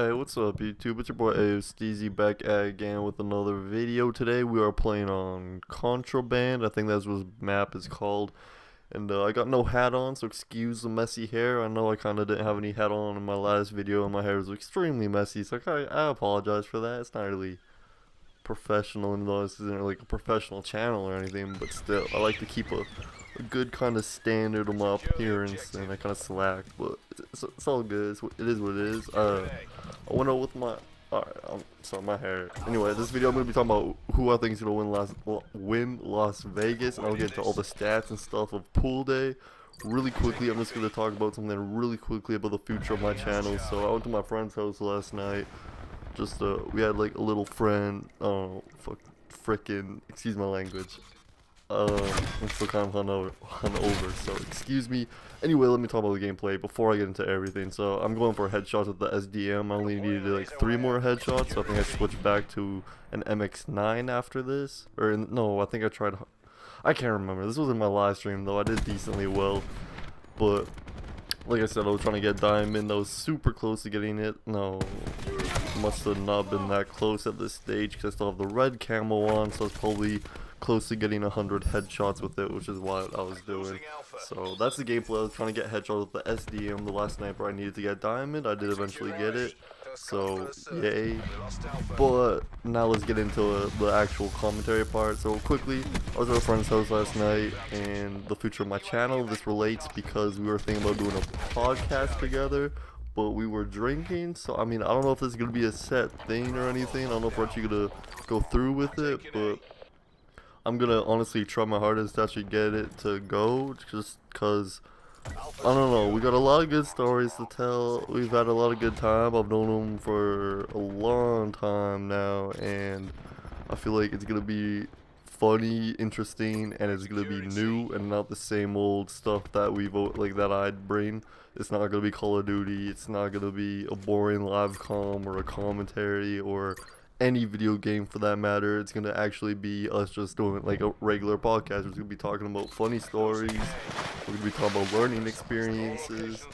Hey, what's up, YouTube? It's your boy Steezy back again with another video. Today we are playing on Contraband. I think that's what his map is called. And I got no hat on, so excuse the messy hair. I know I kind of didn't have any hat on in my last video, and my hair was extremely messy. So I apologize for that. It's not really professional, and though this isn't like a professional channel or anything, but still, I like to keep a good kind of standard of my appearance, and I kind of slack, but it's all good. It is what it is. I went out with my sorry, my hair. Anyway, this video I'm gonna be talking about who I think is gonna win Las Vegas, and I'll get into all the stats and stuff of pool day. Really quickly, I'm just gonna talk about something really quickly about the future of my channel. So I went to my friend's house last night. Just we had like a little friend. Oh, frickin', excuse my language. I'm still kind of hungover, so excuse me. Anyway, let me talk about the gameplay before I get into everything. So I'm going for headshots with the SDM. I only needed like 3 more headshots, so I think I switched back to an MX9 after this. No, I think I tried. I can't remember. This was in my live stream though. I did decently well, but like I said, I was trying to get diamond. I was super close to getting it. No, must have not been that close at this stage because I still have the red camo on, so it's probably close to getting 100 headshots with it, which is what I was doing. So that's the gameplay. I was trying to get headshots with the SDM, the last sniper I needed to get diamond. I did eventually get it, so yay. But now let's get into the actual commentary part. So quickly, I was at a friend's house last night, and the future of my channel, this relates because we were thinking about doing a podcast together, but we were drinking. So I mean, I don't know if this is gonna be a set thing or anything. I don't know if we're actually gonna go through with it, but I'm gonna honestly try my hardest to actually get it to go, just cause I don't know, we got a lot of good stories to tell. We've had a lot of good time. I've known him for a long time now, and I feel like it's gonna be funny, interesting, and it's gonna be new and not the same old stuff that that I'd bring. It's not gonna be Call of Duty. It's not gonna be a boring live comm or a commentary or any video game for that matter. It's gonna actually be us just doing like a regular podcast. We're gonna be talking about funny stories. We're gonna be talking about learning experiences,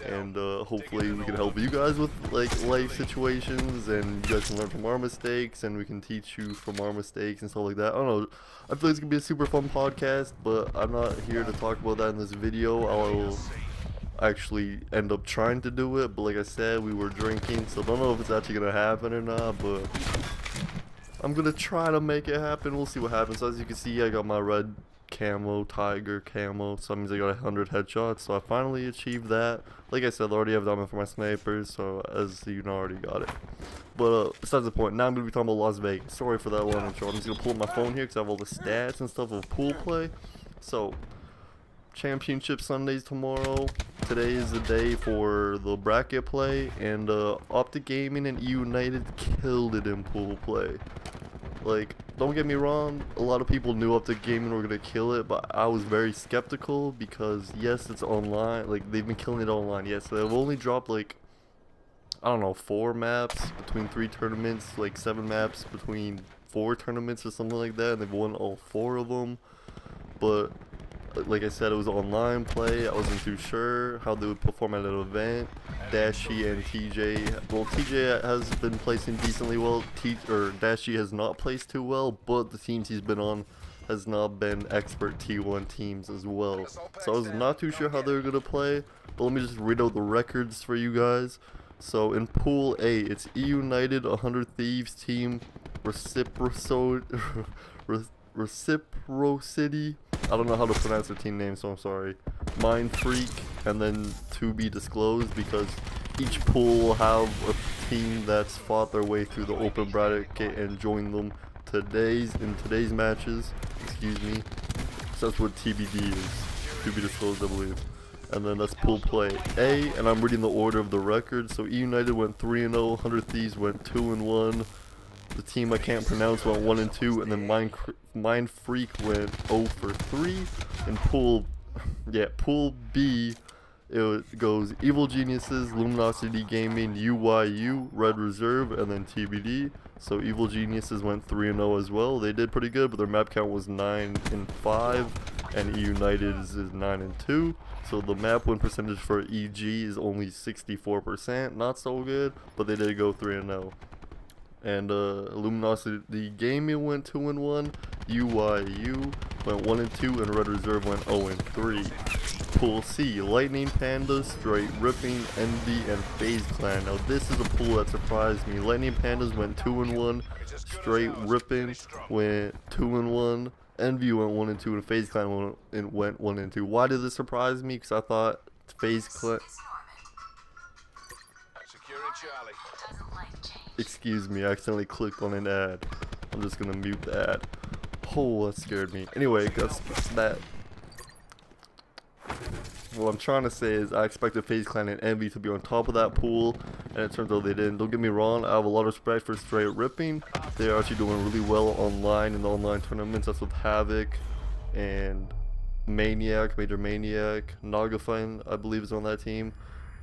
and hopefully we can help you guys with like life situations, and you guys can learn from our mistakes, and we can teach you from our mistakes and stuff like that. I don't know. I feel like it's gonna be a super fun podcast, but I'm not here to talk about that in this video. I'll actually end up trying to do it, but like I said, we were drinking, so I don't know if it's actually gonna happen or not, but I'm gonna try to make it happen. We'll see what happens. So as you can see, I got my red camo, tiger camo, so that means I got 100 headshots, so I finally achieved that. Like I said, I already have diamond for my snipers, so as you know, I already got it. But besides the point, now I'm gonna be talking about Las Vegas. Sorry for that long intro. I'm just gonna pull up my phone here because I have all the stats and stuff of pool play. So Championship Sundays tomorrow. Today is the day for the bracket play, and Outta Gaming and United killed it in pool play. Like, don't get me wrong, a lot of people knew Outta Gaming were gonna kill it, but I was very skeptical because yes, it's online. Like, they've been killing it online. Yes, they've only dropped like, I don't know, 4 maps between 3 tournaments, like 7 maps between 4 tournaments or something like that, and they've won all 4 of them. But like I said, it was online play. I wasn't too sure how they would perform at an event. Dashy and TJ, well, TJ has been placing decently well. Dashy has not placed too well, but the teams he's been on has not been expert T1 teams as well. So I was not too sure how they were gonna play. But let me just read out the records for you guys. So in Pool A, it's E United, 100 Thieves team, Reciprocity. I don't know how to pronounce the team name, so I'm sorry. Mind Freak, and then to be disclosed, because each pool will have a team that's fought their way through the open bracket and joined them in today's matches. Excuse me. So that's what TBD is. To be disclosed, I believe. And then that's pool play A, and I'm reading the order of the records. So E United went 3-0, 100 Thieves went 2-1. The team I can't pronounce went 1-2, and then Mind Freak went 0-3. In Pool B, it goes Evil Geniuses, Luminosity Gaming, UYU, Red Reserve, and then TBD. So Evil Geniuses went 3-0 as well. They did pretty good, but their map count was 9-5. and E United is 9-2. So the map win percentage for EG is only 64%, not so good, but they did go 3-0. And Luminosity Gaming went 2-1, UYU went 1-2, and Red Reserve went 0-3. Pool C, Lightning Panda, Straight Ripping, Envy, and FaZe Clan. Now this is a pool that surprised me. Lightning Pandas went 2-1, Straight Ripping went 2-1, Envy went 1-2, and FaZe Clan went 1-2. Why did this surprise me? Because I thought FaZe Clan... Excuse me, I accidentally clicked on an ad. I'm just gonna mute the ad. Oh, that scared me. Anyway, that's that. What I'm trying to say is I expected FaZe Clan and Envy to be on top of that pool, and it turns out they didn't. Don't get me wrong, I have a lot of respect for Straight Ripping. They are actually doing really well online in the online tournaments. That's with Havoc and Maniac, Major Maniac, Nagafine, I believe, is on that team.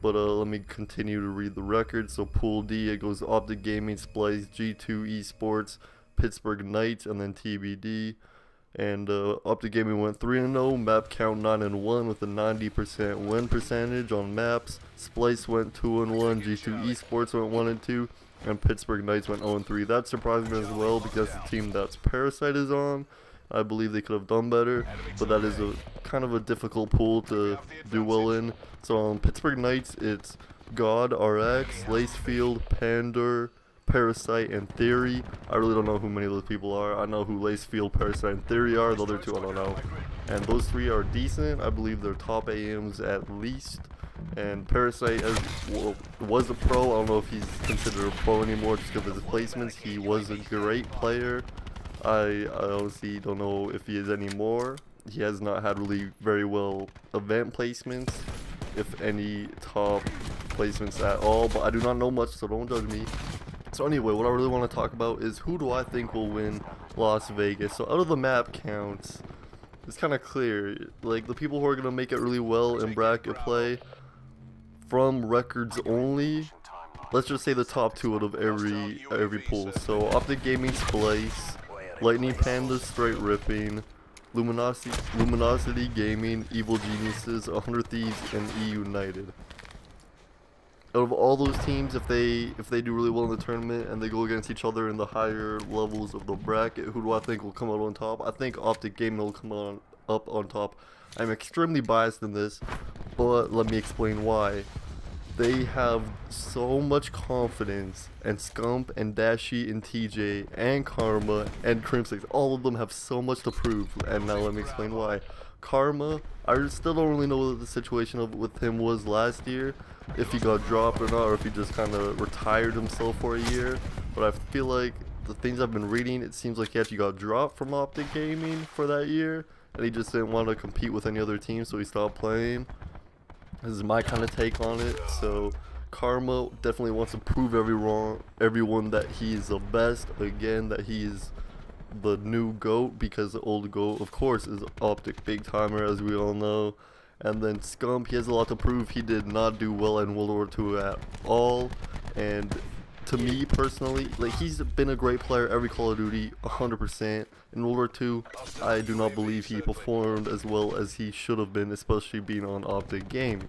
But let me continue to read the record. So Pool D, it goes Optic Gaming, Splice, G2 Esports, Pittsburgh Knights, and then TBD. And Optic Gaming went 3-0, map count 9-1 with a 90% win percentage on maps. Splice went 2-1, G2 Esports went 1-2, and Pittsburgh Knights went 0-3. That surprised me as well because the team that's Parasite is on, I believe they could have done better, but that is a kind of a difficult pool to do well in. So on Pittsburgh Knights, it's God, RX, Lacefield, Pander, Parasite, and Theory. I really don't know who many of those people are. I know who Lacefield, Parasite, and Theory are. The other two I don't know. And those three are decent. I believe they're top AMs at least. And Parasite was a pro. I don't know if he's considered a pro anymore just because of his placements. He was a great player. I honestly don't know if he is anymore. He has not had really very well event placements, if any top placements at all, but I do not know much, so don't judge me. So anyway, what I really want to talk about is who do I think will win Las Vegas. So out of the map counts, it's kind of clear, like the people who are going to make it really well in bracket play from records only, let's just say the top two out of every pool. So Optic Gaming, Splice, Lightning Panda, Straight Ripping, Luminosity Gaming, Evil Geniuses, 100 Thieves, and E United. Out of all those teams, if they do really well in the tournament and they go against each other in the higher levels of the bracket, who do I think will come out on top? I think Optic Gaming will come up on top. I'm extremely biased in this, but let me explain why. They have so much confidence, and Scump and Dashi and TJ and Karma and Crimsix, all of them have so much to prove, and now let me explain why. Karma, I still don't really know what the situation with him was last year, if he got dropped or not, or if he just kind of retired himself for a year, but I feel like the things I've been reading, it seems like he actually got dropped from Optic Gaming for that year, and he just didn't want to compete with any other team, so he stopped playing. This is my kind of take on it. So Karma definitely wants to prove everyone that he is the best. Again, that he is the new GOAT, because the old GOAT, of course, is Optic Big Timer, as we all know. And then Scump, he has a lot to prove. He did not do well in World War II at all. And to me personally, like, he's been a great player every Call of Duty, 100%. In World War II, I do not believe he performed as well as he should have been, especially being on Optic Gaming.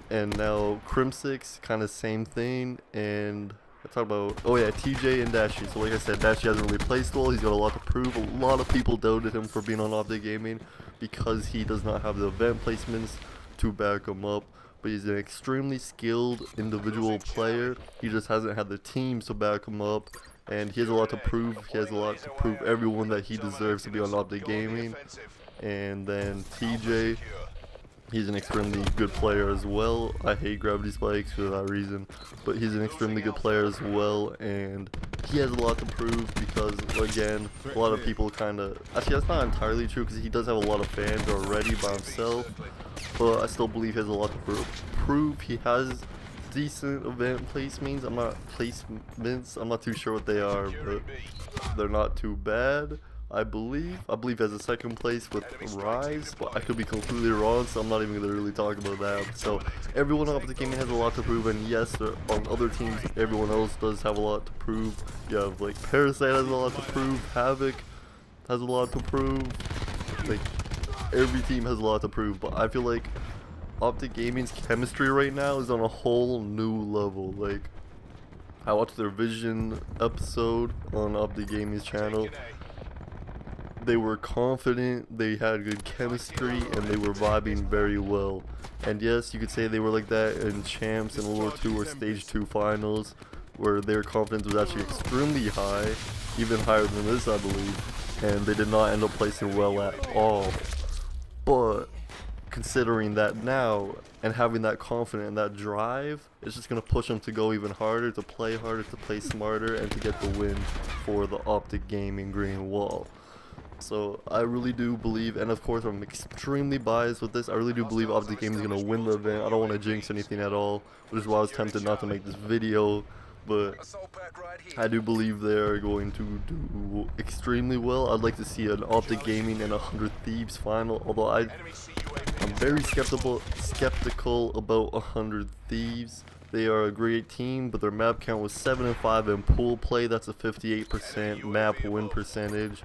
And now Crimsix, kind of same thing. And I talk about, oh yeah, TJ and Dashi. So like I said, Dashi hasn't really placed well. He's got a lot to prove. A lot of people doubted him for being on Optic Gaming because he does not have the event placements to back him up. But he's an extremely skilled individual player. He just hasn't had the teams to back him up, and he has a lot to prove. He has a lot to prove everyone that he deserves to be on Optic Gaming. And then TJ, he's an extremely good player as well. I hate gravity spikes for that reason, but he's an extremely good player as well, and he has a lot to prove because, again, a lot of people kind of, actually that's not entirely true because he does have a lot of fans already by himself, but I still believe he has a lot to prove. He has decent event placements. I'm not too sure what they are, but they're not too bad. I believe he has a second place with Rise, but I could be completely wrong, so I'm not even gonna really talk about that. So everyone on Optic Gaming has a lot to prove, and yes, on other teams, everyone else does have a lot to prove. You have like Parasite has a lot to prove, Havoc has a lot to prove, like every team has a lot to prove, but I feel like Optic Gaming's chemistry right now is on a whole new level. Like, I watched their Vision episode on Optic Gaming's channel. They were confident, they had good chemistry, and they were vibing very well. And yes, you could say they were like that in Champs and World War 2 or Stage 2 finals, where their confidence was actually extremely high, even higher than this, I believe, and they did not end up placing well at all. But considering that now, and having that confidence and that drive, it's just going to push them to go even harder, to play smarter, and to get the win for the Optic Gaming Green Wall. So I really do believe, and of course I'm extremely biased with this, I really do believe Optic Gaming is going to win the event. I don't want to jinx anything at all, which is why I was tempted not to make this video, but I do believe they're going to do extremely well. I'd like to see an Optic Gaming and 100 Thieves final, although I'm very skeptical about 100 Thieves. They are a great team, but their map count was 7-5 in pool play. That's a 58% map win percentage.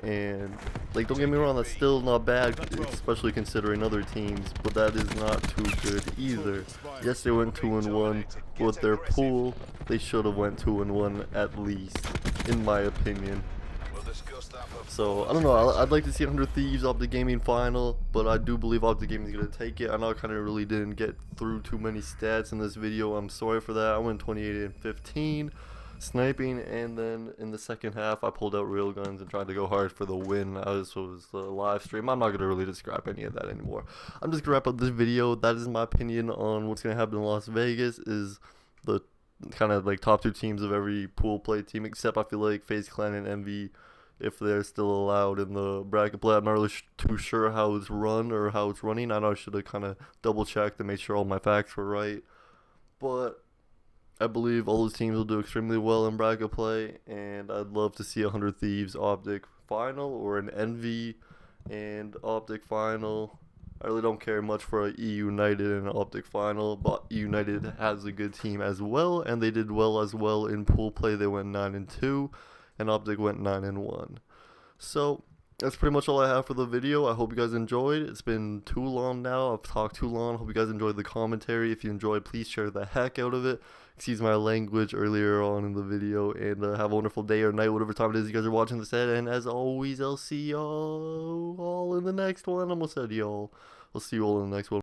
And, like, don't get me wrong, that's still not bad, especially considering other teams, but that is not too good either. Yes, they went 2-1 with their pool. They should have went 2-1 at least, in my opinion. So, I don't know, I'd like to see 100 Thieves Optic Gaming final, but I do believe Optic Gaming is going to take it. I know I kind of really didn't get through too many stats in this video. I'm sorry for that. I went 28-15. Sniping, and then in the second half I pulled out railguns and tried to go hard for the win. This was the live stream. I'm not going to really describe any of that anymore. I'm just going to wrap up this video. That is my opinion on what's going to happen in Las Vegas. Is the kind of like top two teams of every pool play team, except I feel like FaZe Clan and Envy, if they're still allowed in the bracket play. I'm not really too sure how it's run or how it's running. I know I should have kind of double checked to make sure all my facts were right, but I believe all those teams will do extremely well in bracket play, and I'd love to see 100 Thieves Optic final or an Envy and Optic final. I really don't care much for a E United and an Optic final, but E United has a good team as well, and they did well as well in pool play. They went 9-2, and Optic went 9-1. So that's pretty much all I have for the video. I hope you guys enjoyed. It's been too long now. I've talked too long. Hope you guys enjoyed the commentary. If you enjoyed, please share the heck out of it. Excuse my language earlier on in the video. And have a wonderful day or night, whatever time it is you guys are watching this at. And as always, I'll see y'all all in the next one. I almost said y'all. I'll see you all in the next one.